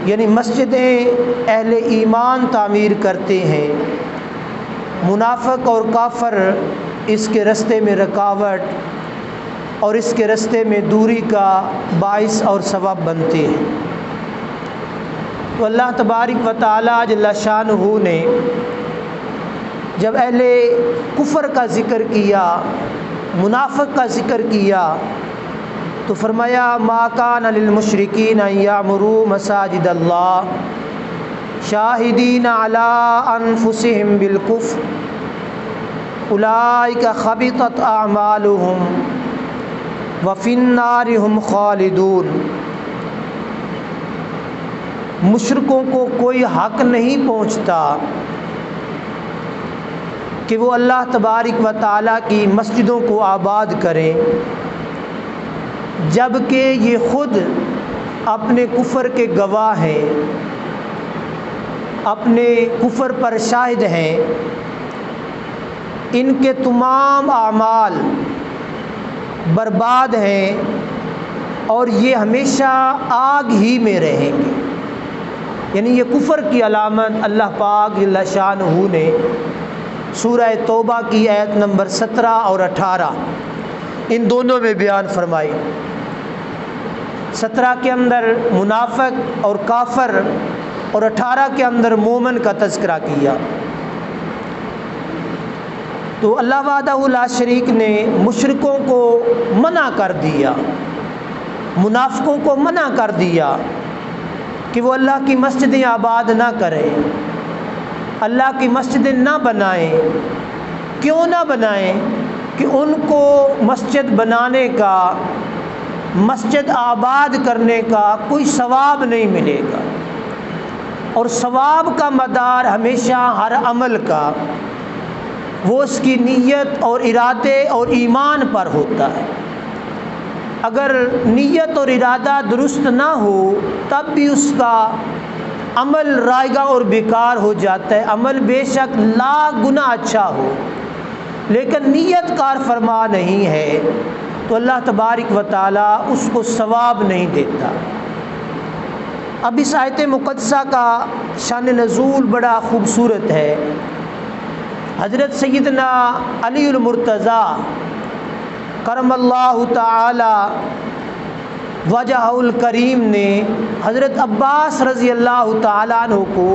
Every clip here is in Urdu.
یعنی مسجدیں اہل ایمان تعمیر کرتے ہیں، منافق اور کافر اس کے رستے میں رکاوٹ اور اس کے رستے میں دوری کا باعث اور سبب بنتے ہیں۔ تو اللہ تبارک و تعالیٰ جل شانہ نے جب اہل کفر کا ذکر کیا، منافق کا ذکر کیا، تو فرمایا ما کان للمشرکین ان یعمروا مساجد اللہ شاہدین علی انفسہم بالکفر اولئک حبطت اعمالہم وفی النار ہم خالدون۔ مشرکوں کو کوئی حق نہیں پہنچتا کہ وہ اللہ تبارک و تعالیٰ کی مسجدوں کو آباد کریں، جب کہ یہ خود اپنے کفر کے گواہ ہیں، اپنے کفر پر شاہد ہیں، ان کے تمام اعمال برباد ہیں اور یہ ہمیشہ آگ ہی میں رہیں گے۔ یعنی یہ کفر کی علامت اللہ پاک جل شانہ نے سورہ توبہ کی آیت نمبر 17 اور 18 ان دونوں میں بیان فرمائی۔ 17 کے اندر منافق اور کافر اور 18 کے اندر مومن کا تذکرہ کیا۔ تو اللہ وحدہ لا شریک نے مشرکوں کو منع کر دیا، منافقوں کو منع کر دیا کہ وہ اللہ کی مسجدیں آباد نہ کریں، اللہ کی مسجدیں نہ بنائیں۔ کیوں نہ بنائیں؟ کہ ان کو مسجد بنانے کا، مسجد آباد کرنے کا کوئی ثواب نہیں ملے گا، اور ثواب کا مدار ہمیشہ ہر عمل کا وہ اس کی نیت اور ارادے اور ایمان پر ہوتا ہے۔ اگر نیت اور ارادہ درست نہ ہو تب بھی اس کا عمل رائگاں اور بیکار ہو جاتا ہے، عمل بے شک لاکھ گنا اچھا ہو، لیکن نیت کار فرما نہیں ہے تو اللہ تبارک و تعالیٰ اس کو ثواب نہیں دیتا۔ اب اس آیت مقدسہ کا شان نزول بڑا خوبصورت ہے۔ حضرت سیدنا علی المرتضیٰ کرم اللہ تعالی وجہ الکریم نے حضرت عباس رضی اللہ تعالیٰ عنہ کو،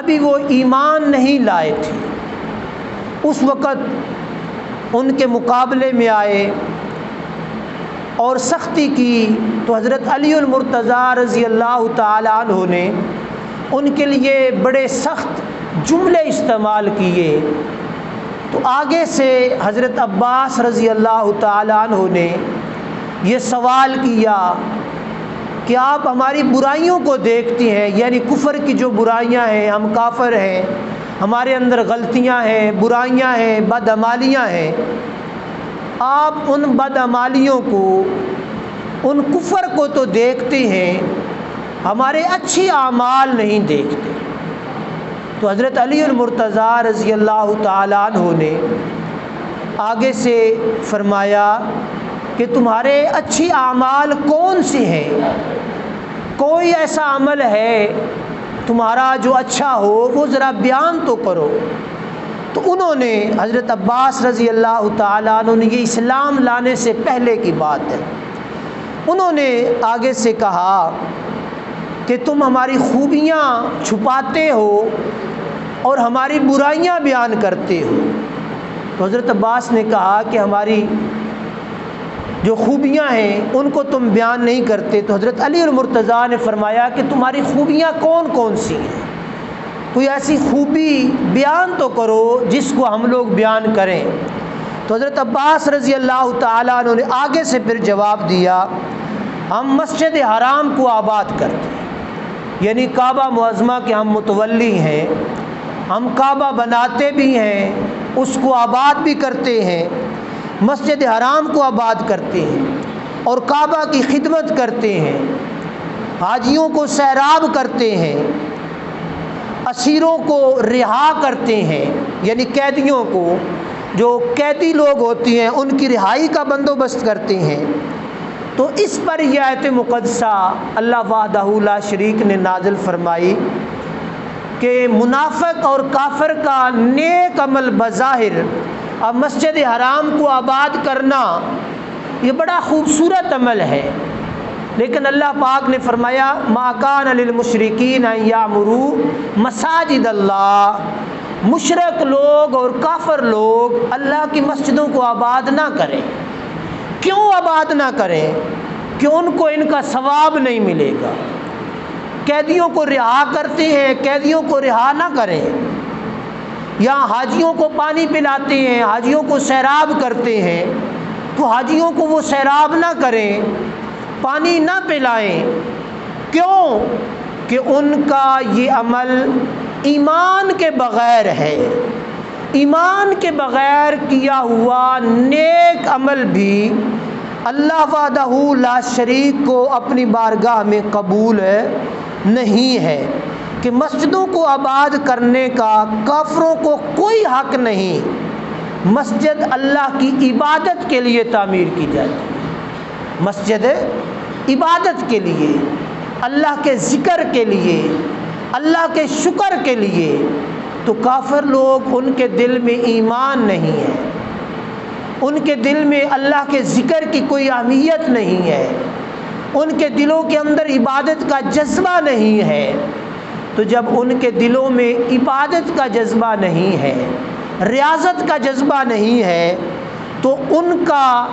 ابھی وہ ایمان نہیں لائے تھے، اس وقت ان کے مقابلے میں آئے اور سختی کی، تو حضرت علی المرتضیٰ رضی اللہ تعالیٰ عنہ نے ان کے لیے بڑے سخت جملے استعمال کیے۔ تو آگے سے حضرت عباس رضی اللہ تعالیٰ عنہ نے یہ سوال کیا کہ آپ ہماری برائیوں کو دیکھتی ہیں، یعنی کفر کی جو برائیاں ہیں، ہم کافر ہیں، ہمارے اندر غلطیاں ہیں، برائیاں ہیں، بدعمالیاں ہیں، آپ ان بدعمالیوں کو، ان کفر کو تو دیکھتے ہیں، ہمارے اچھی اعمال نہیں دیکھتے۔ تو حضرت علی المرتضیٰ رضی اللہ تعالیٰ عنہ نے آگے سے فرمایا کہ تمہارے اچھی اعمال کون سی ہیں؟ کوئی ایسا عمل ہے تمہارا جو اچھا ہو، وہ ذرا بیان تو کرو۔ تو انہوں نے، حضرت عباس رضی اللہ تعالیٰ عنہ نے، یہ اسلام لانے سے پہلے کی بات ہے، انہوں نے آگے سے کہا کہ تم ہماری خوبیاں چھپاتے ہو اور ہماری برائیاں بیان کرتے ہو۔ تو حضرت عباس نے کہا کہ ہماری جو خوبیاں ہیں ان کو تم بیان نہیں کرتے۔ تو حضرت علی المرتضیٰ نے فرمایا کہ تمہاری خوبیاں کون کون سی ہیں؟ کوئی ایسی خوبی بیان تو کرو جس کو ہم لوگ بیان کریں۔ تو حضرت عباس رضی اللہ تعالیٰ عنہ نے آگے سے پھر جواب دیا، ہم مسجد حرام کو آباد کرتے ہیں، یعنی کعبہ معظمہ کے ہم متولی ہیں، ہم کعبہ بناتے بھی ہیں، اس کو آباد بھی کرتے ہیں، مسجد حرام کو آباد کرتے ہیں اور کعبہ کی خدمت کرتے ہیں، حاجیوں کو سیراب کرتے ہیں، اسیروں کو رہا کرتے ہیں، یعنی قیدیوں کو، جو قیدی لوگ ہوتی ہیں ان کی رہائی کا بندوبست کرتے ہیں۔ تو اس پر یہ آیت مقدسہ اللہ وحدہ لا شریک نے نازل فرمائی کہ منافق اور کافر کا نیک عمل بظاہر اب مسجد حرام کو آباد کرنا یہ بڑا خوبصورت عمل ہے، لیکن اللہ پاک نے فرمایا ما کان للمشرکین ان یعمروا مساجد اللہ، مشرک لوگ اور کافر لوگ اللہ کی مسجدوں کو آباد نہ کریں۔ کیوں آباد نہ کریں؟ کہ ان کو ان کا ثواب نہیں ملے گا۔ قیدیوں کو رہا کرتے ہیں، قیدیوں کو رہا نہ کریں۔ یہاں حاجیوں کو پانی پلاتے ہیں، حاجیوں کو سیراب کرتے ہیں، تو حاجیوں کو وہ سیراب نہ کریں، پانی نہ پلائیں۔ کیوں؟ کہ ان کا یہ عمل ایمان کے بغیر ہے۔ ایمان کے بغیر کیا ہوا نیک عمل بھی اللہ وحدہ لا شریک کو اپنی بارگاہ میں قبول نہیں ہے، کہ مسجدوں کو آباد کرنے کا کافروں کو کوئی حق نہیں۔ مسجد اللہ کی عبادت کے لیے تعمیر کی جاتی ہے، مسجد عبادت کے لیے، اللہ کے ذکر کے لیے، اللہ کے شکر کے لیے۔ تو کافر لوگ ان کے دل میں ایمان نہیں ہے، ان کے دل میں اللہ کے ذکر کی کوئی اہمیت نہیں ہے، ان کے دلوں کے اندر عبادت کا جذبہ نہیں ہے۔ تو جب ان کے دلوں میں عبادت کا جذبہ نہیں ہے، ریاضت کا جذبہ نہیں ہے، تو ان کا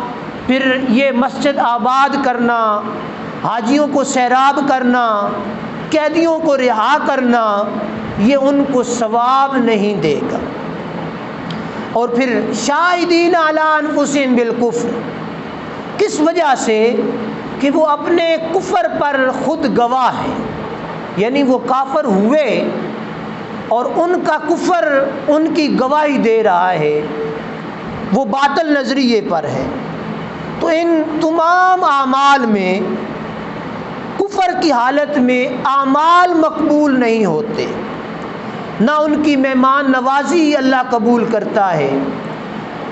پھر یہ مسجد آباد کرنا، حاجیوں کو سیراب کرنا، قیدیوں کو رہا کرنا، یہ ان کو ثواب نہیں دے گا۔ اور پھر شاہدین علی انفسہم بالکفر، کس وجہ سے؟ کہ وہ اپنے کفر پر خود گواہ ہے، یعنی وہ کافر ہوئے اور ان کا کفر ان کی گواہی دے رہا ہے، وہ باطل نظریے پر ہے۔ تو ان تمام اعمال میں، کفر کی حالت میں اعمال مقبول نہیں ہوتے، نہ ان کی مہمان نوازی اللہ قبول کرتا ہے،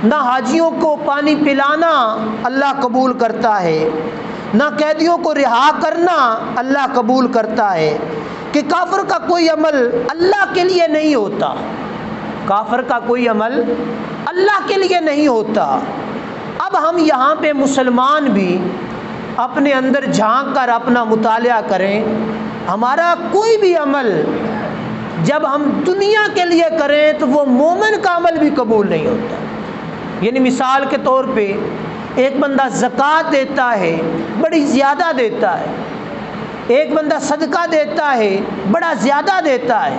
نہ حاجیوں کو پانی پلانا اللہ قبول کرتا ہے، نہ قیدیوں کو رہا کرنا اللہ قبول کرتا ہے۔ کہ کافر کا کوئی عمل اللہ کے لیے نہیں ہوتا، کافر کا کوئی عمل اللہ کے لیے نہیں ہوتا۔ اب ہم یہاں پہ مسلمان بھی اپنے اندر جھانک کر اپنا مطالعہ کریں، ہمارا کوئی بھی عمل جب ہم دنیا کے لیے کریں تو وہ مومن کا عمل بھی قبول نہیں ہوتا۔ یعنی مثال کے طور پہ ایک بندہ زکوٰۃ دیتا ہے، بڑی زیادہ دیتا ہے، ایک بندہ صدقہ دیتا ہے، بڑا زیادہ دیتا ہے،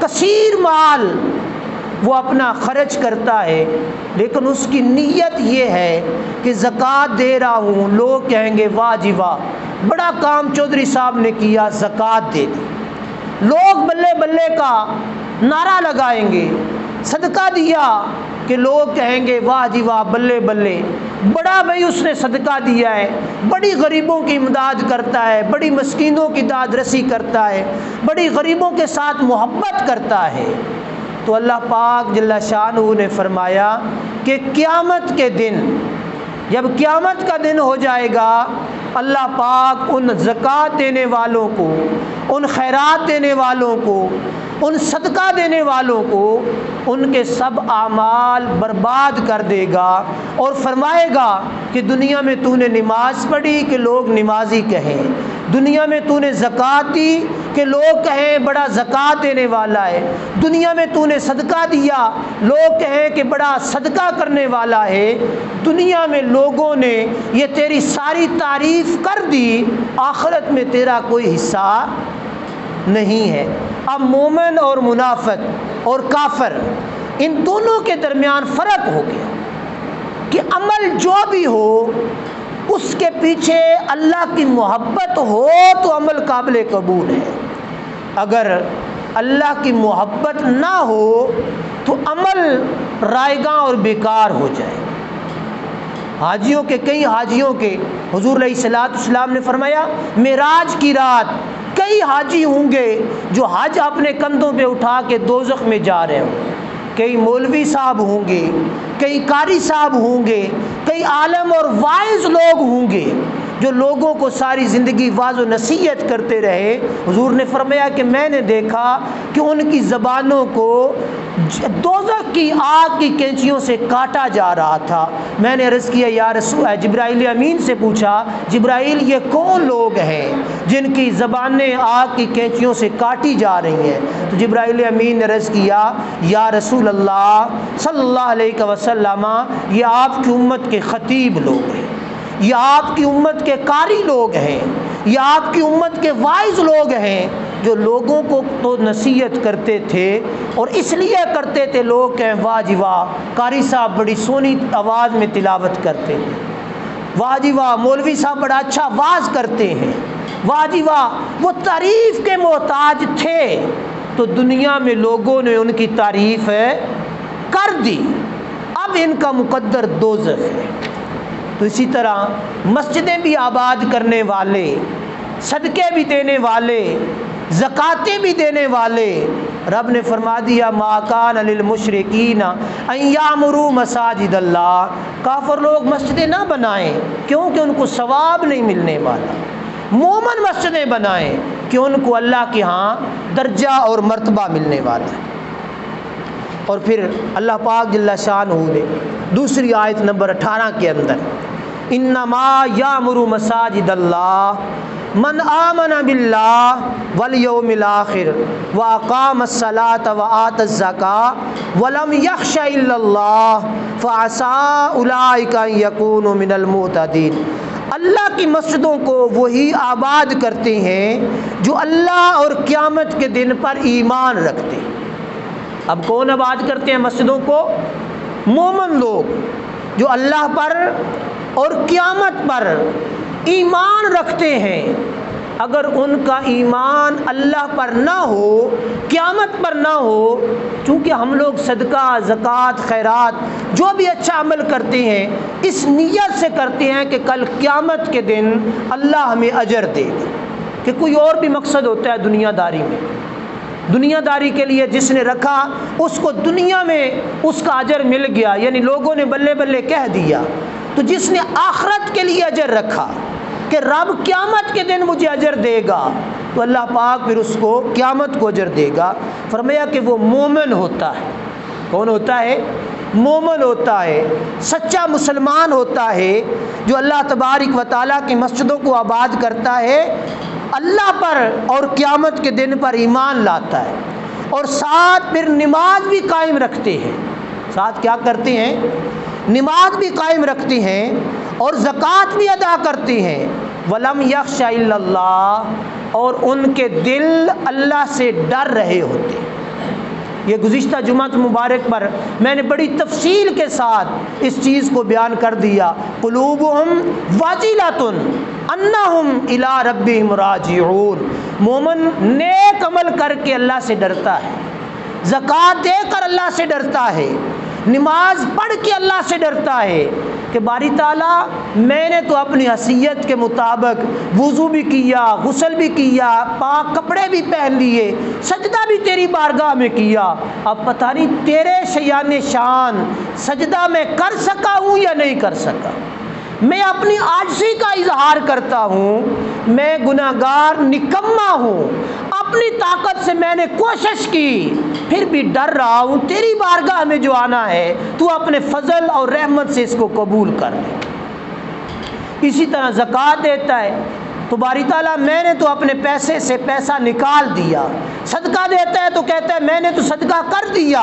کثیر مال وہ اپنا خرچ کرتا ہے، لیکن اس کی نیت یہ ہے کہ زکوٰۃ دے رہا ہوں، لوگ کہیں گے واہ جی واہ، بڑا کام چودھری صاحب نے کیا، زکوٰۃ دے دی، لوگ بلے بلے کا نعرہ لگائیں گے۔ صدقہ دیا کہ لوگ کہیں گے واہ جی واہ، بلے بلے، بڑا بھائی اس نے صدقہ دیا ہے، بڑی غریبوں کی امداد کرتا ہے، بڑی مسکینوں کی داد رسی کرتا ہے، بڑی غریبوں کے ساتھ محبت کرتا ہے۔ تو اللہ پاک جل شانہ نے فرمایا کہ قیامت کے دن، جب قیامت کا دن ہو جائے گا، اللہ پاک ان زکوٰۃ دینے والوں کو، ان خیرات دینے والوں کو، ان صدقہ دینے والوں کو، ان کے سب اعمال برباد کر دے گا اور فرمائے گا کہ دنیا میں تو نے نماز پڑھی کہ لوگ نمازی کہیں، دنیا میں تو نے زکوٰۃ دی کہ لوگ کہیں بڑا زکوٰۃ دینے والا ہے، دنیا میں تو نے صدقہ دیا لوگ کہیں کہ بڑا صدقہ کرنے والا ہے، دنیا میں لوگوں نے یہ تیری ساری تعریف کر دی، آخرت میں تیرا کوئی حصہ نہیں ہے۔ اب مومن اور منافق اور کافر، ان دونوں کے درمیان فرق ہو گیا کہ عمل جو بھی ہو اس کے پیچھے اللہ کی محبت ہو تو عمل قابل قبول ہے، اگر اللہ کی محبت نہ ہو تو عمل رائیگاں اور بیکار ہو جائے۔ حاجیوں کے، کئی حاجیوں کے، حضور علیہ الصلوۃ والسلام نے فرمایا معراج کی رات کئی حاجی ہوں گے جو حج اپنے کندھوں پہ اٹھا کے دوزخ میں جا رہے ہوں، کئی مولوی صاحب ہوں گے، کئی قاری صاحب ہوں گے، کئی عالم اور واعظ لوگ ہوں گے، جو لوگوں کو ساری زندگی واعظ و نصیحت کرتے رہے، حضور نے فرمایا کہ میں نے دیکھا کہ ان کی زبانوں کو دوزخ کی آگ کی کینچیوں سے کاٹا جا رہا تھا۔ میں نے عرض کیا یا رسول، جبرائیل امین سے پوچھا، جبرائیل یہ کون لوگ ہیں جن کی زبانیں آگ کی کینچیوں سے کاٹی جا رہی ہیں؟ تو جبرائیل امین نے عرض کیا یا رسول اللہ صلی اللہ علیہ وسلم، یہ آپ کی امت کے خطیب لوگ ہیں، یہ آپ کی امت کے قاری لوگ ہیں، یہ آپ کی امت کے واعظ لوگ ہیں جو لوگوں کو تو نصیحت کرتے تھے، اور اس لیے کرتے تھے لوگ کہیں واہ جی واہ قاری صاحب بڑی سونی آواز میں تلاوت کرتے ہیں، واہ جی واہ مولوی صاحب بڑا اچھا واعظ کرتے ہیں، واہ جی واہ وہ تعریف کے محتاج تھے، تو دنیا میں لوگوں نے ان کی تعریف کر دی، اب ان کا مقدر دوزخ ہے۔ تو اسی طرح مسجدیں بھی آباد کرنے والے، صدقے بھی دینے والے، زکاتیں بھی دینے والے، رب نے فرما دیا ما کان للمشرکین ان یعمروا مساجد اللہ، کافر لوگ مسجدیں نہ بنائیں کیونکہ ان کو ثواب نہیں ملنے والا، مومن مسجدیں بنائیں کہ ان کو اللہ کے ہاں درجہ اور مرتبہ ملنے والا ہے۔ اور پھر اللہ پاک جل شانہ نے دوسری آیت نمبر 18 کے اندر انما یامر مساجد اللہ من آمن باللہ والیوم الآخر واقام الصلاة وآت الزکاة ولم یخش الا اللہ فعسى اولئک ان یکونوا من المہتدین۔ اللہ کی مسجدوں کو وہی آباد کرتے ہیں جو اللہ اور قیامت کے دن پر ایمان رکھتے ہیں۔ اب کون آباد کرتے ہیں مسجدوں کو؟ مومن لوگ جو اللہ پر اور قیامت پر ایمان رکھتے ہیں۔ اگر ان کا ایمان اللہ پر نہ ہو، قیامت پر نہ ہو، چونکہ ہم لوگ صدقہ، زکوٰۃ، خیرات جو بھی اچھا عمل کرتے ہیں اس نیت سے کرتے ہیں کہ کل قیامت کے دن اللہ ہمیں اجر دے گا، کہ کوئی اور بھی مقصد ہوتا ہے دنیا داری میں، دنیا داری کے لیے جس نے رکھا اس کو دنیا میں اس کا اجر مل گیا، یعنی لوگوں نے بلے بلے کہہ دیا۔ تو جس نے آخرت کے لیے اجر رکھا کہ رب قیامت کے دن مجھے اجر دے گا، تو اللہ پاک پھر اس کو قیامت کو اجر دے گا۔ فرمایا کہ وہ مومن ہوتا ہے۔ کون ہوتا ہے؟ مومن ہوتا ہے، سچا مسلمان ہوتا ہے جو اللہ تبارک و تعالیٰ کی مسجدوں کو آباد کرتا ہے، اللہ پر اور قیامت کے دن پر ایمان لاتا ہے، اور ساتھ پھر نماز بھی قائم رکھتے ہیں۔ ساتھ کیا کرتے ہیں؟ نماز بھی قائم رکھتے ہیں اور زکوٰۃ بھی ادا کرتے ہیں۔ ولم یخش الا اللہ، اور ان کے دل اللہ سے ڈر رہے ہوتے ہیں۔ یہ گزشتہ جمعہ مبارک پر میں نے بڑی تفصیل کے ساتھ اس چیز کو بیان کر دیا۔ قلوبہم واجلۃ انہم الی ربہم راجعون، مومن نیک عمل کر کے اللہ سے ڈرتا ہے، زکوٰۃ دے کر اللہ سے ڈرتا ہے، نماز پڑھ کے اللہ سے ڈرتا ہے کہ باری تعالیٰ میں نے تو اپنی حیثیت کے مطابق وضو بھی کیا، غسل بھی کیا، پاک کپڑے بھی پہن لیے، سجدہ بھی تیری بارگاہ میں کیا، اب پتہ نہیں تیرے شیان شان سجدہ میں کر سکا ہوں یا نہیں کر سکا۔ میں اپنی عاجزی کا اظہار کرتا ہوں، میں گناہگار نکما ہوں، اپنی طاقت سے میں نے کوشش کی، پھر بھی ڈر رہا ہوں تیری بارگاہ میں جو آنا ہے تو اپنے فضل اور رحمت سے اس کو قبول کر لے۔ اسی طرح زکوٰۃ دیتا ہے تو باری تعالیٰ میں نے تو اپنے پیسے سے پیسہ نکال دیا، صدقہ دیتا ہے تو کہتا ہے میں نے تو صدقہ کر دیا،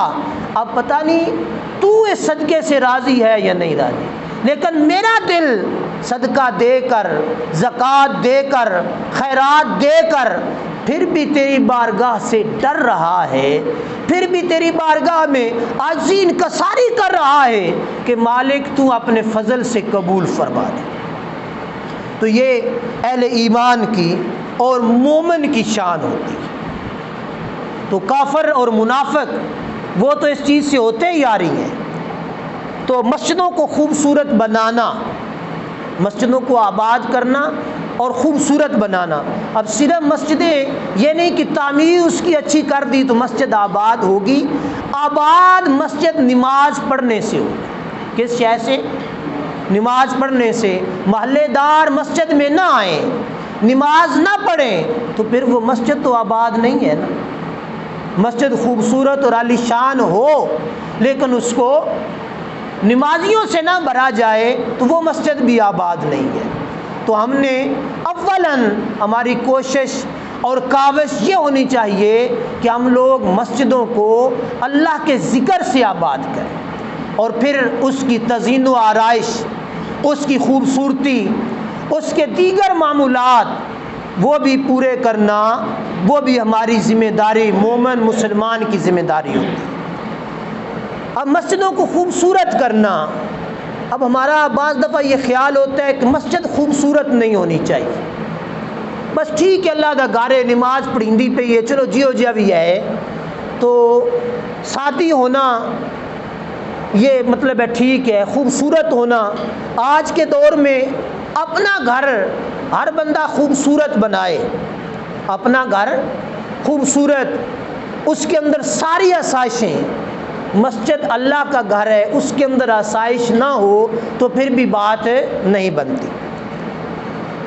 اب پتہ نہیں تو اس صدقے سے راضی ہے یا نہیں راضی، لیکن میرا دل صدقہ دے کر، زکوٰۃ دے کر، خیرات دے کر پھر بھی تیری بارگاہ سے ڈر رہا ہے، پھر بھی تیری بارگاہ میں عاجزی انکساری کر رہا ہے کہ مالک تو اپنے فضل سے قبول فرما دے۔ تو یہ اہل ایمان کی اور مومن کی شان ہوتی ہے۔ تو کافر اور منافق وہ تو اس چیز سے ہوتے ہی آ رہی ہیں۔ تو مسجدوں کو خوبصورت بنانا، مسجدوں کو آباد کرنا اور خوبصورت بنانا، اب صرف مسجدیں یہ نہیں کہ تعمیر اس کی اچھی کر دی تو مسجد آباد ہوگی، آباد مسجد نماز پڑھنے سے ہوگی۔ کس شے سے؟ نماز پڑھنے سے، محلے دار مسجد میں نہ آئیں، نماز نہ پڑھیں، تو پھر وہ مسجد تو آباد نہیں ہے نا۔ مسجد خوبصورت اور عالی شان ہو لیکن اس کو نمازیوں سے نہ بھرا جائے تو وہ مسجد بھی آباد نہیں ہے۔ تو ہم نے اولاً ہماری کوشش اور کاوش یہ ہونی چاہیے کہ ہم لوگ مسجدوں کو اللہ کے ذکر سے آباد کریں، اور پھر اس کی تزئین و آرائش، اس کی خوبصورتی، اس کے دیگر معمولات وہ بھی پورے کرنا، وہ بھی ہماری ذمہ داری، مومن مسلمان کی ذمہ داری ہوتی ہے۔ اب مسجدوں کو خوبصورت کرنا، اب ہمارا بعض دفعہ یہ خیال ہوتا ہے کہ مسجد خوبصورت نہیں ہونی چاہیے، بس ٹھیک ہے اللہ دا گارے نماز پڑھیندی پہ یہ چلو جیو جیا بھی ہے، تو سادی ہونا یہ مطلب ہے ٹھیک ہے، خوبصورت ہونا۔ آج کے دور میں اپنا گھر ہر بندہ خوبصورت بنائے، اپنا گھر خوبصورت، اس کے اندر ساری آسائشیں، مسجد اللہ کا گھر ہے، اس کے اندر آسائش نہ ہو تو پھر بھی بات نہیں بنتی۔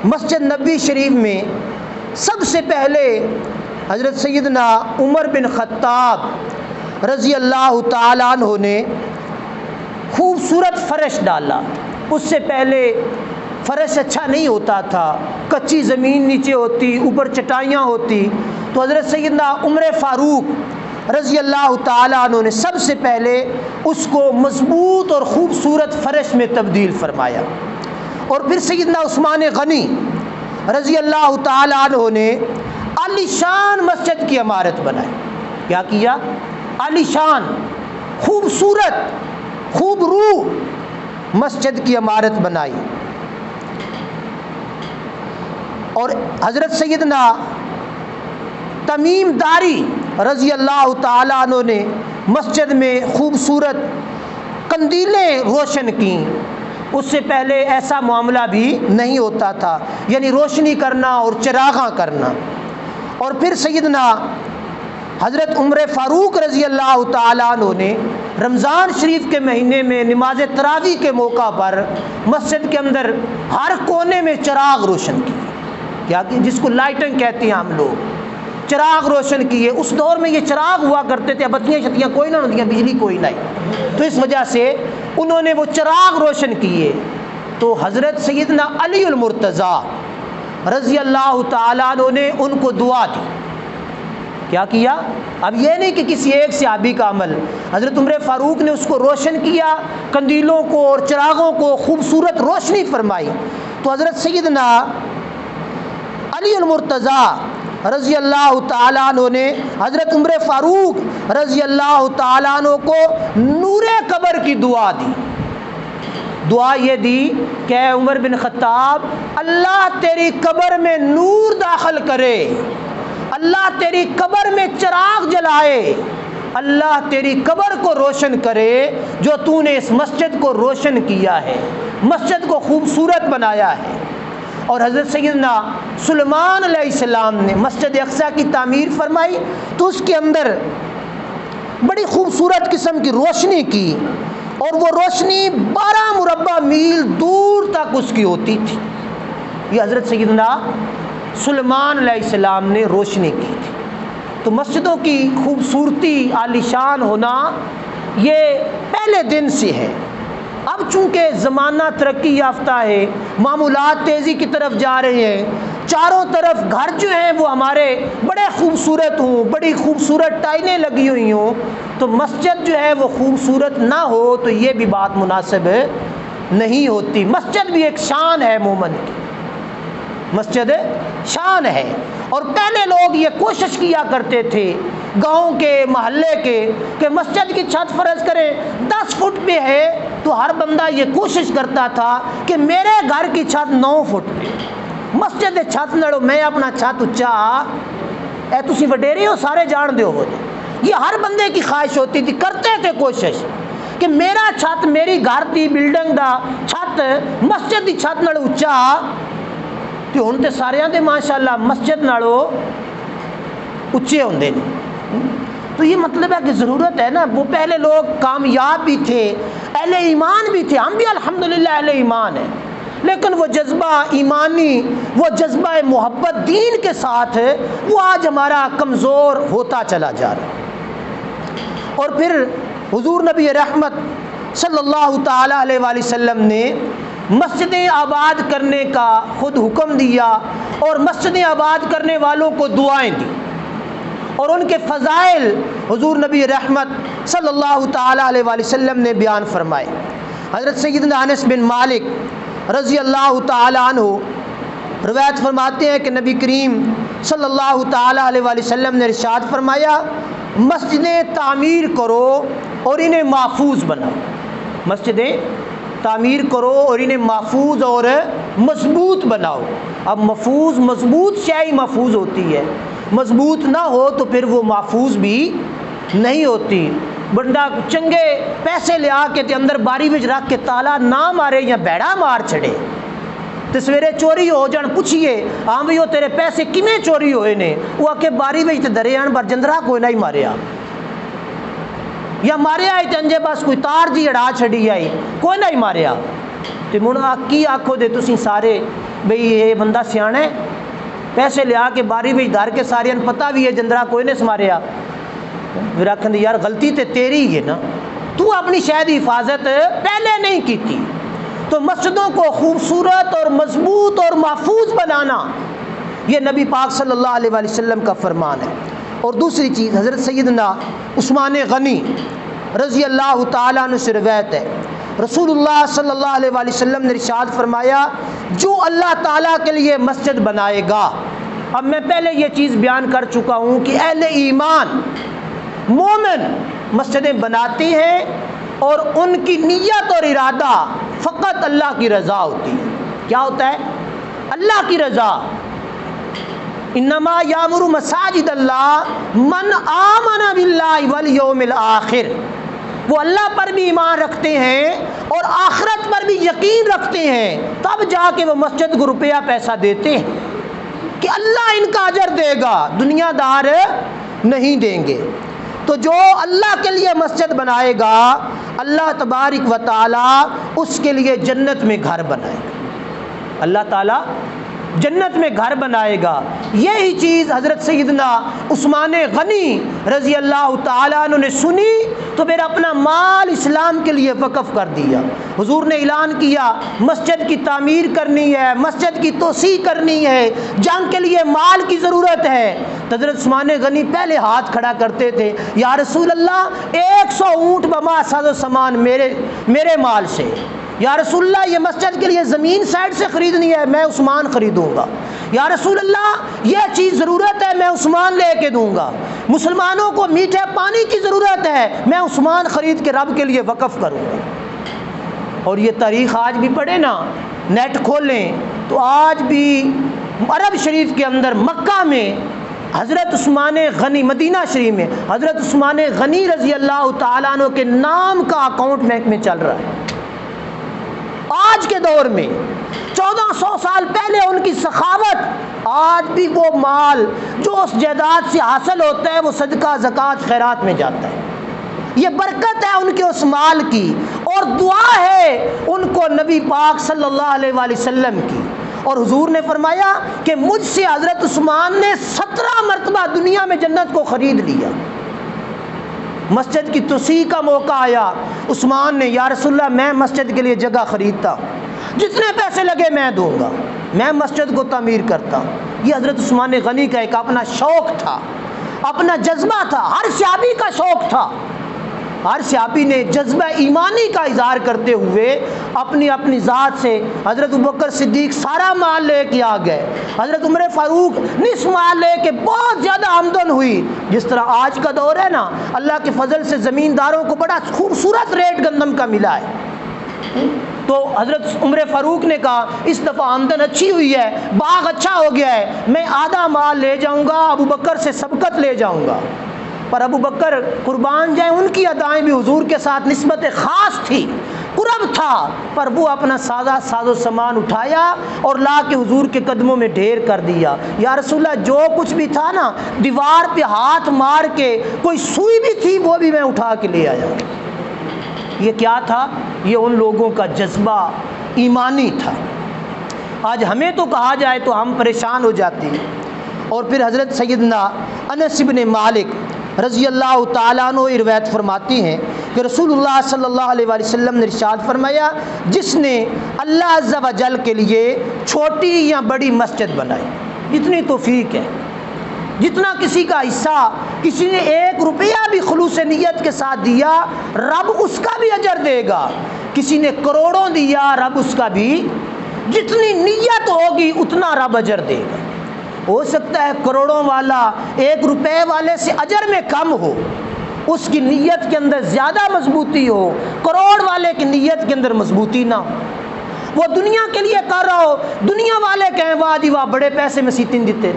مسجد نبوی شریف میں سب سے پہلے حضرت سیدنا عمر بن خطاب رضی اللہ تعالیٰ عنہ نے خوبصورت فرش ڈالا۔ اس سے پہلے فرش اچھا نہیں ہوتا تھا، کچی زمین نیچے ہوتی، اوپر چٹائیاں ہوتی، تو حضرت سیدنا عمر فاروق رضی اللہ تعالیٰ عنہ نے سب سے پہلے اس کو مضبوط اور خوبصورت فرش میں تبدیل فرمایا، اور پھر سیدنا عثمان غنی رضی اللہ تعالیٰ عنہ نے عالی شان مسجد کی عمارت بنائی۔ کیا کیا؟ عالی شان، خوبصورت، خوب روح مسجد کی عمارت بنائی۔ اور حضرت سیدنا تمیم داری رضی اللہ تعالیٰ عنہ نے مسجد میں خوبصورت قندیلیں روشن کیں۔ اس سے پہلے ایسا معاملہ بھی نہیں ہوتا تھا، یعنی روشنی کرنا اور چراغاں کرنا۔ اور پھر سیدنا حضرت عمر فاروق رضی اللہ تعالیٰ عنہ نے رمضان شریف کے مہینے میں نماز تراویح کے موقع پر مسجد کے اندر ہر کونے میں چراغ روشن کیے۔ کیا کہ جس کو لائٹنگ کہتے ہیں ہم لوگ، چراغ روشن کیے۔ اس دور میں یہ چراغ ہوا کرتے تھے، بتیاں شتیاں کوئی نہ ہوتی، بجلی کوئی نہیں، تو اس وجہ سے انہوں نے وہ چراغ روشن کیے۔ تو حضرت سیدنا علی المرتضیٰ رضی اللہ تعالیٰ عنہ نے ان کو دعا دی۔ کیا کیا؟ اب یہ نہیں کہ کسی ایک صحابی کا عمل، حضرت عمر فاروق نے اس کو روشن کیا، قندیلوں کو اور چراغوں کو خوبصورت روشنی فرمائی۔ تو حضرت سیدنا علی المرتضیٰ رضی اللہ تعالیٰ عنہ نے حضرت عمر فاروق رضی اللہ تعالیٰ عنہ کو نور قبر کی دعا دی۔ دعا یہ دی کہ اے عمر بن خطاب، اللہ تیری قبر میں نور داخل کرے، اللہ تیری قبر میں چراغ جلائے، اللہ تیری قبر کو روشن کرے جو تو نے اس مسجد کو روشن کیا ہے، مسجد کو خوبصورت بنایا ہے۔ اور حضرت سیدنا سلیمان علیہ السلام نے مسجد اقصیٰ کی تعمیر فرمائی تو اس کے اندر بڑی خوبصورت قسم کی روشنی کی، اور وہ روشنی 12 مربع میل دور تک اس کی ہوتی تھی۔ یہ حضرت سیدنا سلیمان علیہ السلام نے روشنی کی تھی۔ تو مسجدوں کی خوبصورتی، عالی شان ہونا یہ پہلے دن سے ہے۔ اب چونکہ زمانہ ترقی یافتہ ہے، معمولات تیزی کی طرف جا رہے ہیں، چاروں طرف گھر جو ہیں وہ ہمارے بڑے خوبصورت ہوں، بڑی خوبصورت ٹائلیں لگی ہوئی ہوں، تو مسجد جو ہے وہ خوبصورت نہ ہو تو یہ بھی بات مناسب نہیں ہوتی۔ مسجد بھی ایک شان ہے مومن کی، مسجد شان ہے۔ اور پہلے لوگ یہ کوشش کیا کرتے تھے گاؤں کے، محلے کے، کہ مسجد کی چھت فرض کریں 10 فٹ پہ ہے تو ہر بندہ یہ کوشش کرتا تھا کہ میرے گھر کی چھت 9 فٹ پہ، مسجد چھت لڑو میں اپنا چھت اچا اے تسی وڈیرے ہو سارے جان دیو ہو۔ یہ ہر بندے کی خواہش ہوتی تھی، کرتے تھے کوشش کہ میرا چھت، میری گھر دی بلڈنگ دا چھت مسجد دی چھت نال اچا، کہ ہن تے ساریاں دے ماشاءاللہ مسجد نالوں اچے ہوندے نے۔ تو یہ مطلب ہے کہ ضرورت ہے نا، وہ پہلے لوگ کامیاب بھی تھے، اہل ایمان بھی تھے، ہم بھی الحمدللہ اہل ایمان ہیں، لیکن وہ جذبہ ایمانی، وہ جذبہ محبت دین کے ساتھ وہ آج ہمارا کمزور ہوتا چلا جا رہا ہے۔ اور پھر حضور نبی رحمت صلی اللہ تعالی علیہ وآلہ وسلم نے مسجدیں آباد کرنے کا خود حکم دیا، اور مسجدیں آباد کرنے والوں کو دعائیں دی، اور ان کے فضائل حضور نبی رحمت صلی اللہ تعالی علیہ وآلہ وسلم نے بیان فرمائے۔ حضرت سیدنا انس بن مالک رضی اللہ تعالی عنہ روایت فرماتے ہیں کہ نبی کریم صلی اللہ تعالی علیہ وآلہ وسلم نے ارشاد فرمایا، مسجدیں تعمیر کرو اور انہیں محفوظ بناؤ، مسجدیں تعمیر کرو اور انہیں محفوظ اور مضبوط بناؤ۔ اب محفوظ، مضبوط شے ہی محفوظ ہوتی ہے، مضبوط نہ ہو تو پھر وہ محفوظ بھی نہیں ہوتی۔ بندہ چنگے پیسے لے آ کے اندر باری وچ رکھ کے تالا نہ مارے یا بیڑا مار چھڑے تے سویرے چوری ہو جان، پوچھئے ہاں بھی وہ تیرے پیسے کیویں چوری ہوئے نے، وہ آ کے باری وچ تے درے بر جندرا کوئی نہیں ماریا، یا ماریا ہے تے انجے بس کوئی تار جی اڑا چھڑی آئی، کوئی نہیں ماریا۔ تے مڑ کی آکھو دے تسی سارے بھئی یہ بندہ سیاںا ہے، پیسے لیا کے باری وچ دھر کے سارے پتہ بھی ہے جندرا کوئی نہیں سماریا، پھر آکھن یار غلطی تے تیری ہی ہے نا، تو اپنی شے دی حفاظت پہلے نہیں کی تھی۔ تو مسجدوں کو خوبصورت اور مضبوط اور محفوظ بنانا یہ نبی پاک صلی اللہ علیہ وآلہ وسلم کا فرمان ہے۔ اور دوسری چیز حضرت سیدنا عثمان غنی رضی اللہ تعالیٰ عنہ سے روایت ہے، رسول اللہ صلی اللہ علیہ وآلہ وسلم نے ارشاد فرمایا، جو اللہ تعالیٰ کے لیے مسجد بنائے گا، اب میں پہلے یہ چیز بیان کر چکا ہوں کہ اہل ایمان مومن مسجدیں بناتے ہیں اور ان کی نیت اور ارادہ فقط اللہ کی رضا ہوتی ہے۔ کیا ہوتا ہے؟ اللہ کی رضا۔ انما یامر مساجد اللہ من آمن باللہ والیوم الآخر، وہ اللہ پر بھی ایمان رکھتے ہیں اور آخرت پر بھی یقین رکھتے ہیں، تب جا کے وہ مسجد کو روپیہ پیسہ دیتے ہیں کہ اللہ ان کا اجر دے گا، دنیا دار نہیں دیں گے۔ تو جو اللہ کے لیے مسجد بنائے گا اللہ تبارک و تعالی اس کے لیے جنت میں گھر بنائے گا، اللہ تعالی جنت میں گھر بنائے گا۔ یہی چیز حضرت سیدنا عثمان غنی رضی اللہ تعالیٰ عنہ نے سنی تو پھر اپنا مال اسلام کے لیے وقف کر دیا۔ حضور نے اعلان کیا مسجد کی تعمیر کرنی ہے، مسجد کی توسیع کرنی ہے، جنگ کے لیے مال کی ضرورت ہے۔ حضرت عثمان غنی پہلے ہاتھ کھڑا کرتے تھے، یا رسول اللہ 100 اونٹ بما ساز و سامان میرے مال سے، یا رسول اللہ یہ مسجد کے لیے زمین سائڈ سے خریدنی ہے، میں عثمان خریدوں گا، یا رسول اللہ یہ چیز ضرورت ہے، میں عثمان لے کے دوں گا، مسلمانوں کو میٹھے پانی کی ضرورت ہے، میں عثمان خرید کے رب کے لیے وقف کروں گا۔ اور یہ تاریخ آج بھی پڑھے نا، نیٹ کھولیں تو آج بھی عرب شریف کے اندر مکہ میں حضرت عثمان غنی، مدینہ شریف میں حضرت عثمان غنی رضی اللہ تعالیٰ عنہ کے نام کا اکاؤنٹ بینک میں چل رہا ہے۔ آج کے دور میں 1400 سال پہلے ان کی سخاوت، آج بھی وہ مال جو اس جائیداد سے حاصل ہوتا ہے وہ صدقہ زکوٰۃ خیرات میں جاتا ہے۔ یہ برکت ہے ان کے اس مال کی، اور دعا ہے ان کو نبی پاک صلی اللہ علیہ وآلہ وسلم کی۔ اور حضور نے فرمایا کہ مجھ سے حضرت عثمان نے 17 مرتبہ دنیا میں جنت کو خرید لیا۔ مسجد کی توسیع کا موقع آیا، عثمان نے، یا رسول اللہ میں مسجد کے لیے جگہ خریدتا ہوں، جتنے پیسے لگے میں دوں گا، میں مسجد کو تعمیر کرتا ہوں۔ یہ حضرت عثمان غنی کا ایک اپنا شوق تھا، اپنا جذبہ تھا، ہر صحابی کا شوق تھا۔ ہر صحابی نے جذبہ ایمانی کا اظہار کرتے ہوئے اپنی اپنی ذات سے، حضرت ابوبکر صدیق سارا مال لے کے آ گئے، حضرت عمر فاروق نصف مال لے کے، بہت زیادہ آمدن ہوئی۔ جس طرح آج کا دور ہے نا، اللہ کے فضل سے زمینداروں کو بڑا خوبصورت ریٹ گندم کا ملا ہے، تو حضرت عمر فاروق نے کہا اس دفعہ آمدن اچھی ہوئی ہے، باغ اچھا ہو گیا ہے، میں آدھا مال لے جاؤں گا، ابو بکر سے سبقت لے جاؤں گا۔ پر ابو بکر قربان جائیں، ان کی ادائیں بھی حضور کے ساتھ نسبت خاص تھی، قرب تھا، پر وہ اپنا ساز و سامان اٹھایا اور لا کے حضور کے قدموں میں ڈھیر کر دیا۔ یا رسول اللہ جو کچھ بھی تھا نا، دیوار پہ ہاتھ مار کے کوئی سوئی بھی تھی وہ بھی میں اٹھا کے لے آیا۔ یہ کیا تھا؟ یہ ان لوگوں کا جذبہ ایمانی تھا۔ آج ہمیں تو کہا جائے تو ہم پریشان ہو جاتے ہیں۔ اور پھر حضرت سیدنا انس بن مالک رضی اللہ تعالیٰ عنہ روایت فرماتی ہیں کہ رسول اللہ صلی اللہ علیہ وآلہ وسلم نے ارشاد فرمایا، جس نے اللہ عز و جل کے لیے چھوٹی یا بڑی مسجد بنائی، جتنی توفیق ہے، جتنا کسی کا حصہ، کسی نے 1 روپیہ بھی خلوص نیت کے ساتھ دیا، رب اس کا بھی اجر دے گا۔ کسی نے کروڑوں دیا، رب اس کا بھی، جتنی نیت ہوگی اتنا رب اجر دے گا۔ ہو سکتا ہے کروڑوں والا 1 روپے والے سے اجر میں کم ہو، اس کی نیت کے اندر زیادہ مضبوطی ہو، کروڑ والے کی نیت کے اندر مضبوطی نہ ہو۔ وہ دنیا کے لیے کر رہا ہو، دنیا والے کہیں واہ جی واہ بڑے پیسے مسیتیں دیتے،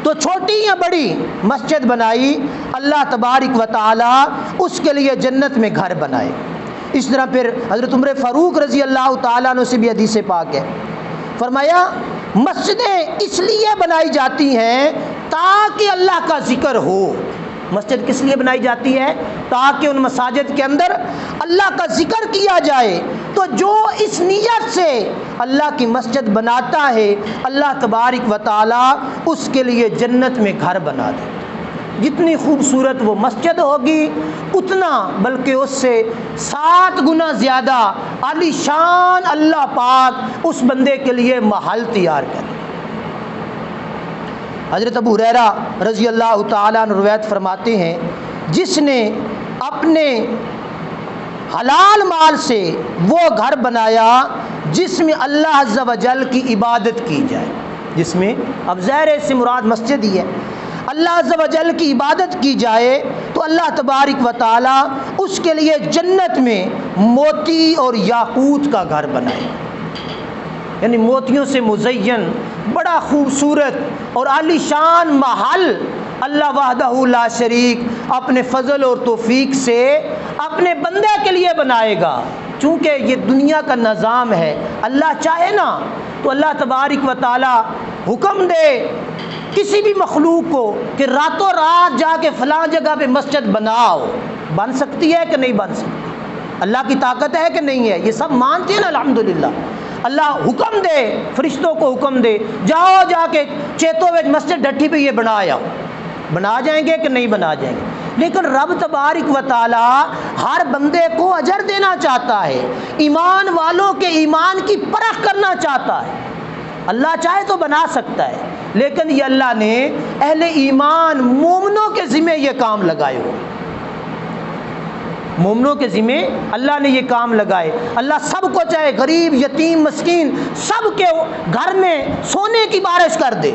تو چھوٹی یا بڑی مسجد بنائی، اللہ تبارک و تعالی اس کے لیے جنت میں گھر بنائے۔ اس طرح پھر حضرت عمر فاروق رضی اللہ تعالیٰ عنہ سے بھی حدیث پاک ہے، فرمایا مسجدیں اس لیے بنائی جاتی ہیں تاکہ اللہ کا ذکر ہو۔ مسجد کس لیے بنائی جاتی ہے؟ تاکہ ان مساجد کے اندر اللہ کا ذکر کیا جائے۔ تو جو اس نیت سے اللہ کی مسجد بناتا ہے، اللہ تبارک و تعالی اس کے لیے جنت میں گھر بنا دے۔ جتنی خوبصورت وہ مسجد ہوگی اتنا، بلکہ اس سے 7 گنا زیادہ عالی شان اللہ پاک اس بندے کے لیے محل تیار کرے۔ حضرت ابو ہریرہ رضی اللہ تعالیٰ عنہ روایت فرماتے ہیں، جس نے اپنے حلال مال سے وہ گھر بنایا جس میں اللہ عز و جل کی عبادت کی جائے، جس میں، اب ظاہر سے مراد مسجد ہی ہے، اللہ عز و جل کی عبادت کی جائے تو اللہ تبارک و تعالی اس کے لیے جنت میں موتی اور یاقوت کا گھر بنائے، یعنی موتیوں سے مزین بڑا خوبصورت اور عالی شان محل اللہ وحدہ لا شریک اپنے فضل اور توفیق سے اپنے بندے کے لیے بنائے گا۔ چونکہ یہ دنیا کا نظام ہے، اللہ چاہے نا تو اللہ تبارک و تعالی حکم دے کسی بھی مخلوق کو کہ راتوں رات جا کے فلاں جگہ پہ مسجد بناؤ، بن سکتی ہے کہ نہیں بن سکتی؟ اللہ کی طاقت ہے کہ نہیں ہے؟ یہ سب مانتے ہیں نا الحمدللہ۔ اللہ حکم دے، فرشتوں کو حکم دے، جاؤ جا کے چیتو وچ مسجد ڈٹھی پہ یہ بنایا، بنا جائیں گے کہ نہیں بنا جائیں گے؟ لیکن رب تبارک و تعالی ہر بندے کو اجر دینا چاہتا ہے، ایمان والوں کے ایمان کی پرکھ کرنا چاہتا ہے۔ اللہ چاہے تو بنا سکتا ہے، لیکن یہ اللہ نے اہل ایمان مومنوں کے ذمہ یہ کام لگائے ہو، مومنوں کے ذمہ اللہ نے یہ کام لگائے۔ اللہ سب کو چاہے غریب یتیم مسکین سب کے گھر میں سونے کی بارش کر دے،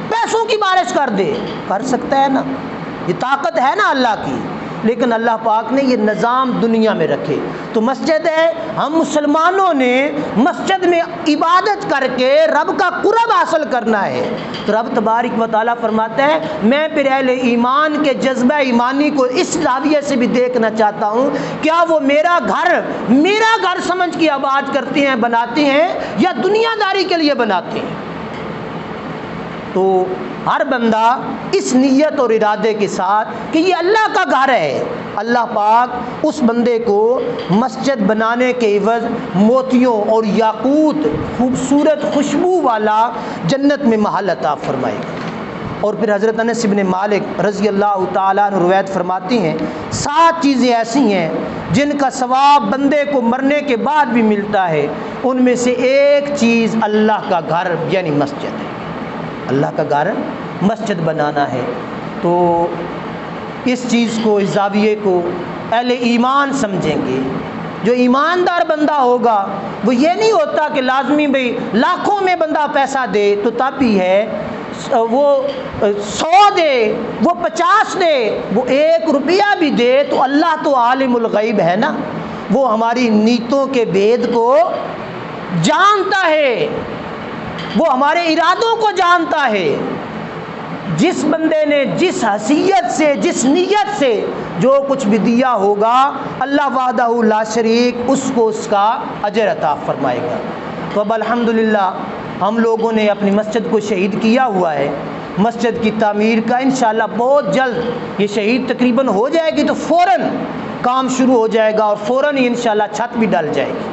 پیسوں کی بارش کر دے، کر سکتا ہے نا، یہ طاقت ہے نا اللہ کی۔ لیکن اللہ پاک نے یہ نظام دنیا میں رکھے تو مسجد ہے، ہم مسلمانوں نے مسجد میں عبادت کر کے رب کا قرب حاصل کرنا ہے۔ تو رب تبارک و تعالیٰ فرماتا ہے میں پھر اہل ایمان کے جذبہ ایمانی کو اس زاویے سے بھی دیکھنا چاہتا ہوں، کیا وہ میرا گھر سمجھ کے آباد کرتے ہیں، بناتے ہیں، یا دنیا داری کے لیے بناتے ہیں؟ تو ہر بندہ اس نیت اور ارادے کے ساتھ کہ یہ اللہ کا گھر ہے، اللہ پاک اس بندے کو مسجد بنانے کے عوض موتیوں اور یاقوت خوبصورت خوشبو والا جنت میں محل عطا فرمائے گا۔ اور پھر حضرت انس بن مالک رضی اللہ تعالیٰ عنہ روایت فرماتی ہیں 7 چیزیں ایسی ہیں جن کا ثواب بندے کو مرنے کے بعد بھی ملتا ہے، ان میں سے ایک چیز اللہ کا گھر یعنی مسجد ہے۔ اللہ کا گھر مسجد بنانا ہے۔ تو اس چیز کو، اس زاویے کو اہل ایمان سمجھیں گے۔ جو ایماندار بندہ ہوگا وہ یہ نہیں ہوتا کہ لازمی بھئی لاکھوں میں بندہ پیسہ دے تو تب ہی ہے، وہ 100 دے، وہ 50 دے، وہ 1 روپیہ بھی دے تو اللہ تو عالم الغیب ہے نا، وہ ہماری نیتوں کے بید کو جانتا ہے، وہ ہمارے ارادوں کو جانتا ہے۔ جس بندے نے جس حیثیت سے جس نیت سے جو کچھ بھی دیا ہوگا اللہ وحدہ لا شریک اس کو اس کا اجر عطا فرمائے گا۔ تو اب الحمدللہ ہم لوگوں نے اپنی مسجد کو شہید کیا ہوا ہے، مسجد کی تعمیر کا انشاءاللہ بہت جلد یہ شہید تقریباً ہو جائے گی تو فوراً کام شروع ہو جائے گا اور فوراً ہی انشاءاللہ چھت بھی ڈل جائے گی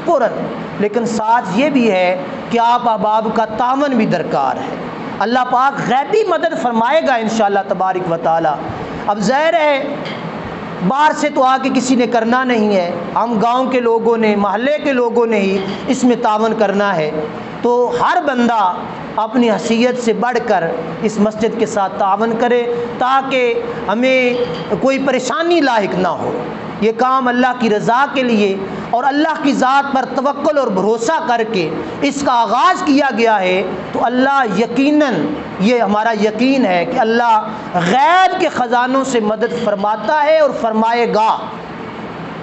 فوراً۔ لیکن ساتھ یہ بھی ہے کہ آپ احباب کا تعاون بھی درکار ہے، اللہ پاک غیبی مدد فرمائے گا انشاءاللہ تبارک و تعالی۔ اب ظاہر ہے باہر سے تو آ کے کسی نے کرنا نہیں ہے، ہم گاؤں کے لوگوں نے محلے کے لوگوں نے ہی اس میں تعاون کرنا ہے، تو ہر بندہ اپنی حیثیت سے بڑھ کر اس مسجد کے ساتھ تعاون کرے تاکہ ہمیں کوئی پریشانی لاحق نہ ہو۔ یہ کام اللہ کی رضا کے لیے اور اللہ کی ذات پر توکل اور بھروسہ کر کے اس کا آغاز کیا گیا ہے، تو اللہ یقیناً یہ ہمارا یقین ہے کہ اللہ غیب کے خزانوں سے مدد فرماتا ہے اور فرمائے گا۔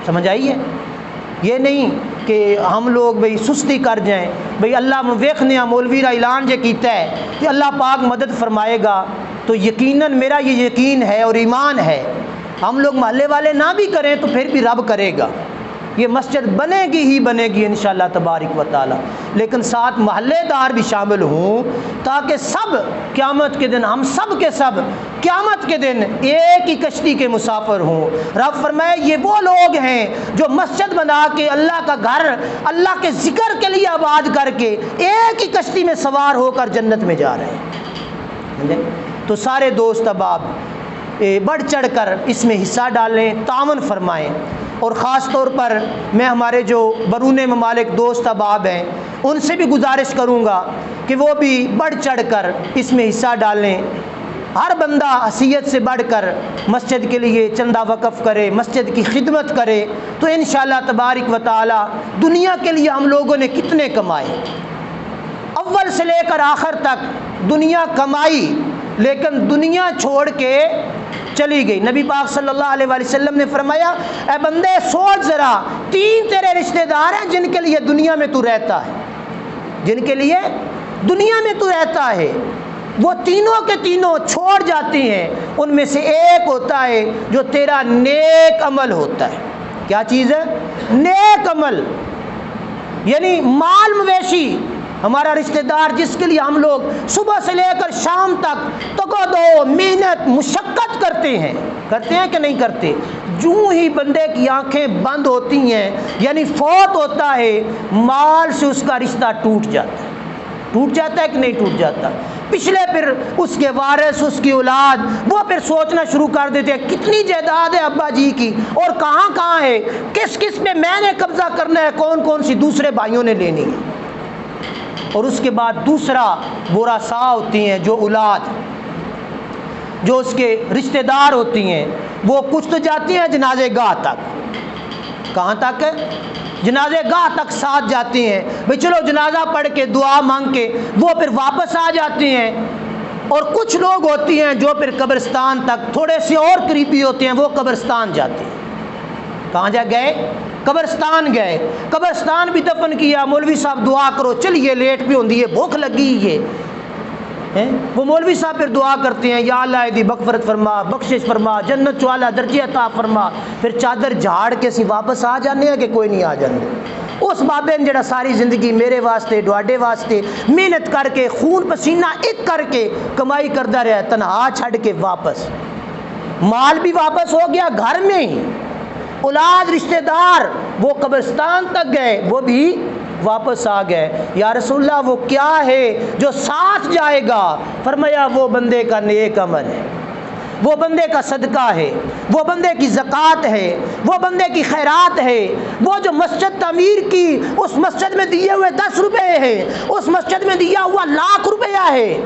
سمجھ آئیے؟ یہ نہیں کہ ہم لوگ بھئی سستی کر جائیں، بھئی اللہ ویکھنے مولوی را اعلان جو کیتا ہے کہ اللہ پاک مدد فرمائے گا، تو یقیناً میرا یہ یقین ہے اور ایمان ہے، ہم لوگ محلے والے نہ بھی کریں تو پھر بھی رب کرے گا، یہ مسجد بنے گی ہی بنے گی انشاءاللہ تبارک و تعالی۔ لیکن ساتھ محلے دار بھی شامل ہوں تاکہ سب قیامت کے دن ہم سب کے سب قیامت کے دن ایک ہی کشتی کے مسافر ہوں۔ رب فرمائے یہ وہ لوگ ہیں جو مسجد بنا کے اللہ کا گھر اللہ کے ذکر کے لیے آباد کر کے ایک ہی کشتی میں سوار ہو کر جنت میں جا رہے ہیں۔ تو سارے دوست احباب بڑھ چڑھ کر اس میں حصہ ڈالیں، تعاون فرمائیں، اور خاص طور پر میں ہمارے جو بیرون ممالک دوست احباب ہیں ان سے بھی گزارش کروں گا کہ وہ بھی بڑھ چڑھ کر اس میں حصہ ڈالیں۔ ہر بندہ حیثیت سے بڑھ کر مسجد کے لیے چندہ وقف کرے، مسجد کی خدمت کرے، تو انشاءاللہ تبارک و تعالی دنیا کے لیے ہم لوگوں نے کتنے کمائے، اول سے لے کر آخر تک دنیا کمائی، لیکن دنیا چھوڑ کے چلی گئی۔ نبی پاک صلی اللہ علیہ وآلہ وسلم نے فرمایا اے بندے سوچ ذرا، تین تیرے رشتہ دار ہیں جن کے لیے دنیا میں تو رہتا ہے، جن کے لیے دنیا میں تو رہتا ہے، وہ تینوں کے تینوں چھوڑ جاتی ہیں، ان میں سے ایک ہوتا ہے جو تیرا نیک عمل ہوتا ہے۔ کیا چیز ہے؟ نیک عمل، یعنی مال مویشی، ہمارا رشتہ دار جس کے لیے ہم لوگ صبح سے لے کر شام تک دو محنت مشقت کرتے ہیں کہ نہیں کرتے، جو ہی بندے کی آنکھیں بند ہوتی ہیں یعنی فوت ہوتا ہے، مال سے اس کا رشتہ ٹوٹ جاتا ہے کہ نہیں ٹوٹ جاتا؟ پچھلے پھر اس کے وارث، اس کی اولاد، وہ پھر سوچنا شروع کر دیتے ہیں کتنی جائیداد ہے ابا جی کی اور کہاں کہاں ہے، کس کس پہ میں نے قبضہ کرنا ہے، کون کون سی دوسرے بھائیوں نے لینی ہے۔ اور اس کے بعد دوسرا برا سا ہوتی ہیں جو اولاد، جو اس کے رشتہ دار ہوتی ہیں، وہ کچھ تو جاتی ہیں جنازے گاہ تک، کہاں تک؟ جنازے گاہ تک ساتھ جاتی ہیں، بھئی چلو جنازہ پڑھ کے دعا مانگ کے وہ پھر واپس آ جاتی ہیں، اور کچھ لوگ ہوتی ہیں جو پھر قبرستان تک تھوڑے سے اور قریبی ہوتے ہیں، وہ قبرستان جاتے ہیں۔ کہاں جا گئے؟ قبرستان گئے، قبرستان بھی دفن کیا، مولوی صاحب دعا کرو، چلیے لیٹ بھی ہوندی ہے، بھوک لگی ہے، وہ مولوی صاحب پھر دعا کرتے ہیں یا اللہ دی مغفرت فرما، بخشش فرما، جنت والا درجہ عطا فرما، پھر چادر جھاڑ کے اسی واپس آ جانے ہیں کہ کوئی نہیں آ جانے۔ اس بابے نے جڑا ساری زندگی میرے واسطے ڈواڈے واسطے محنت کر کے خون پسینہ ایک کر کے کمائی کرتا رہا، تنہا چھڑ کے واپس، مال بھی واپس ہو گیا گھر میں ہی، اولاد رشتہ دار وہ قبرستان تک گئے، وہ بھی واپس آ گئے۔ یا رسول اللہ وہ کیا ہے جو ساتھ جائے گا؟ فرمایا وہ بندے کا نیک عمل ہے، وہ بندے کا صدقہ ہے، وہ بندے کی زکوٰۃ ہے، وہ بندے کی خیرات ہے، وہ جو مسجد تعمیر کی اس مسجد میں دیے ہوئے 10 روپے ہے، اس مسجد میں دیا ہوا 1,00,000 روپیہ ہے،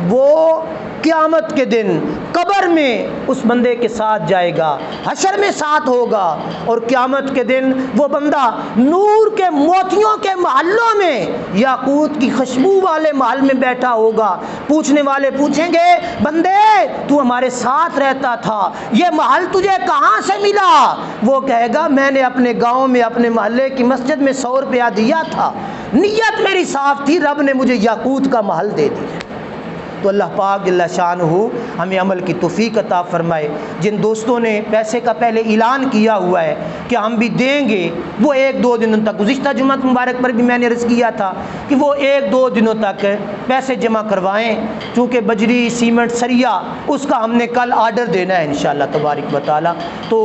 وہ قیامت کے دن قبر میں اس بندے کے ساتھ جائے گا، حشر میں ساتھ ہوگا، اور قیامت کے دن وہ بندہ نور کے موتیوں کے محلوں میں یاقوت کی خوشبو والے محل میں بیٹھا ہوگا۔ پوچھنے والے پوچھیں گے بندے تو ہمارے ساتھ رہتا تھا، یہ محل تجھے کہاں سے ملا؟ وہ کہے گا میں نے اپنے گاؤں میں اپنے محلے کی مسجد میں 100 روپیہ دیا تھا، نیت میری صاف تھی، رب نے مجھے یاقوت کا محل دے دیا۔ تو اللہ پاک جل شانہ ہمیں عمل کی توفیق عطا فرمائے۔ جن دوستوں نے پیسے کا پہلے اعلان کیا ہوا ہے کہ ہم بھی دیں گے، وہ 1-2 دنوں تک، گزشتہ جمعہ مبارک پر بھی میں نے عرض کیا تھا کہ وہ 1-2 دنوں تک پیسے جمع کروائیں، چونکہ بجری سیمنٹ سریا اس کا ہم نے کل آرڈر دینا ہے انشاءاللہ تبارک و تعالی، تو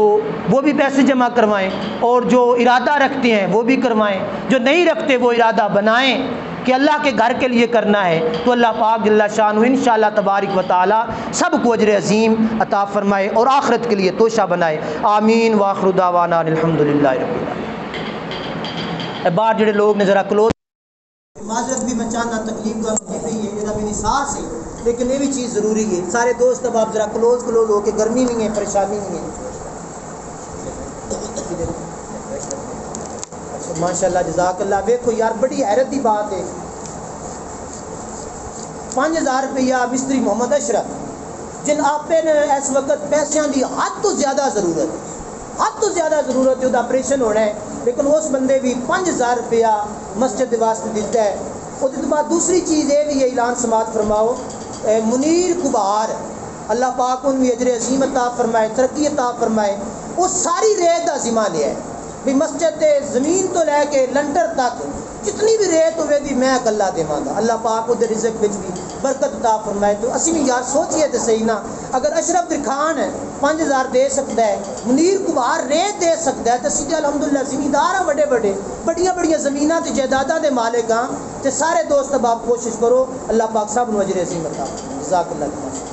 وہ بھی پیسے جمع کروائیں، اور جو ارادہ رکھتے ہیں وہ بھی کروائیں، جو نہیں رکھتے وہ ارادہ بنائیں کہ اللہ کے گھر کے لیے کرنا ہے، تو اللہ پاک جل شانہ انشاءاللہ تبارک و تعالی سب کو اجر عظیم عطا فرمائے اور آخرت کے لیے توشہ بنائے۔ آمین وآخر دعوانا الحمدللہ رب العالمین۔ بار جڑے لوگ نے ذرا کلوز معذرت بھی بچانا تکلیف کا مجھے ہی ہے، یہ میری سانس ہے، لیکن یہ بھی چیز ضروری ہے۔ سارے دوست اب آپ ذرا کلوز ہو کے، گرمی نہیں ہے، پریشانی نہیں ہے۔ ماشاءاللہ جزاک اللہ۔ دیکھو یار بڑی حیرت کی بات ہے، 5000 روپیہ مستری محمد اشرف جن آپ نے اس وقت پیسوں کی حد تو زیادہ ضرورت ہے، وہ آپریشن ہونا ہے، لیکن اس بندے بھی 5000 روپیہ مسجد واسطے دیتا ہے۔ اور اس کے بعد دوسری چیز یہ بھی ہے، اعلان سماعت فرماؤ، منیر کبار اللہ پاک ان بھی اجر عظیم عطا فرمائے، ترقی عطا فرمائے، وہ ساری ریت کا ذمہ لیا ہے بھی مسجد زمین تو لے کے لنٹر تک جتنی بھی ریت ہوئے بھی میں اکلا دیواں گا، اللہ پاک وہ رزق وچ بھی برکت عطا فرمائے۔ تو اسی بھی یار سوچئے تو صحیح نا، اگر اشرف درخان 5000 دے سکتا ہے، منیر کبار ریت دے سکتا ہے، تو سیدھے الحمدللہ زمیندار ہیں، بڑیاں زمیناں تے جائیداداں دے مالک ہاں، تے سارے دوست اب آپ کوشش کرو، اللہ پاک سب نو اجر عظیم عطا فرمائے۔ جزاک اللہ خیر۔